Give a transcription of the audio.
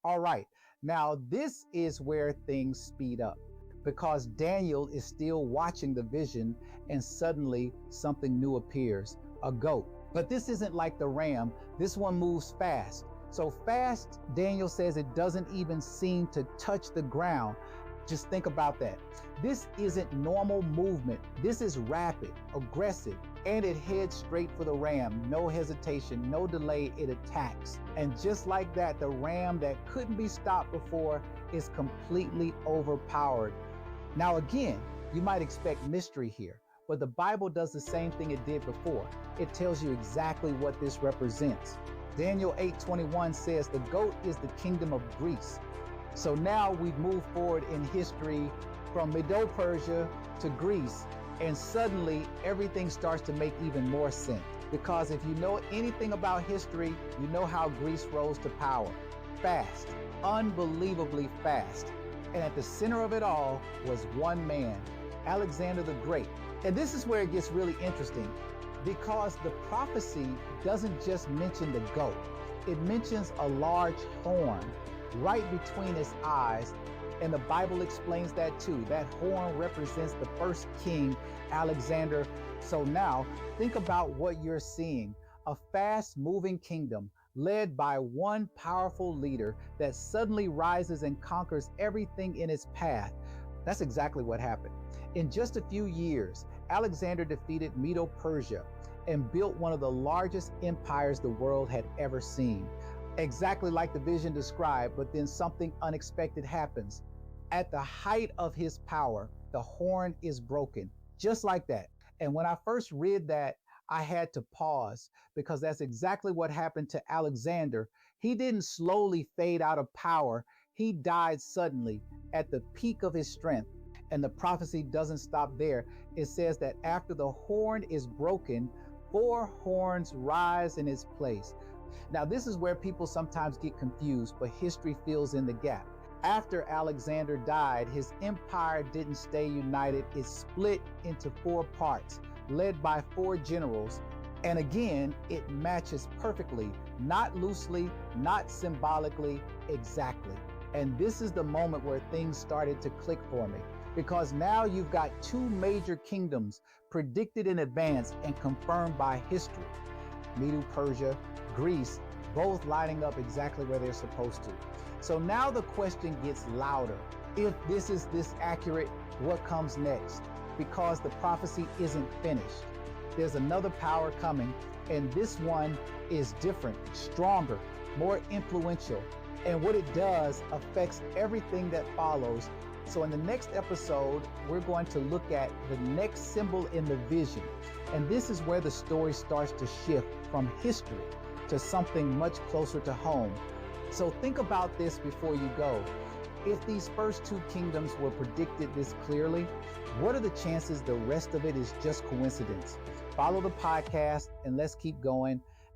All right, now this is where things speed up because Daniel is still watching the vision and suddenly something new appears, a goat. But this isn't like the ram, this one moves fast. So fast, Daniel says it doesn't even seem to touch the ground. Just think about that. This isn't normal movement. This is rapid, aggressive, and it heads straight for the ram. No hesitation, no delay, it attacks. And just like that, the ram that couldn't be stopped before is completely overpowered. Now again, you might expect mystery here, but the Bible does the same thing it did before. It tells you exactly what this represents. Daniel 8:21 says the goat is the kingdom of Greece. So now we've moved forward in history from Medo-Persia to Greece, and suddenly everything starts to make even more sense. Because if you know anything about history, you know how Greece rose to power. Fast, unbelievably fast. And at the center of it all was one man, Alexander the Great. And this is where it gets really interesting, because the prophecy doesn't just mention the goat. It mentions a large horn right between his eyes, and the Bible explains that too. That horn represents the first king, Alexander. So now think about what you're seeing, a fast-moving kingdom led by one powerful leader that suddenly rises and conquers everything in its path. That's exactly what happened. In just a few years, Alexander defeated Medo-Persia and built one of the largest empires the world had ever seen. Exactly like the vision described, but then something unexpected happens. At the height of his power, the horn is broken, just like that. And when I first read that, I had to pause because that's exactly what happened to Alexander. He didn't slowly fade out of power. He died suddenly at the peak of his strength. And the prophecy doesn't stop there. It says that after the horn is broken, 4 horns rise in its place. Now, this is where people sometimes get confused, but history fills in the gap. After Alexander died, his empire didn't stay united. It split into 4 parts, led by 4 generals. And again, it matches perfectly, not loosely, not symbolically, exactly. And this is the moment where things started to click for me, because now you've got 2 major kingdoms predicted in advance and confirmed by history. Medo-Persia, Greece, both lining up exactly where they're supposed to. So now the question gets louder. If this is this accurate, what comes next? Because the prophecy isn't finished. There's another power coming, and this one is different, stronger, more influential. And what it does affects everything that follows. So in the next episode, we're going to look at the next symbol in the vision. And this is where the story starts to shift from history to something much closer to home. So think about this before you go. If these first 2 kingdoms were predicted this clearly, what are the chances the rest of it is just coincidence? Follow the podcast and let's keep going.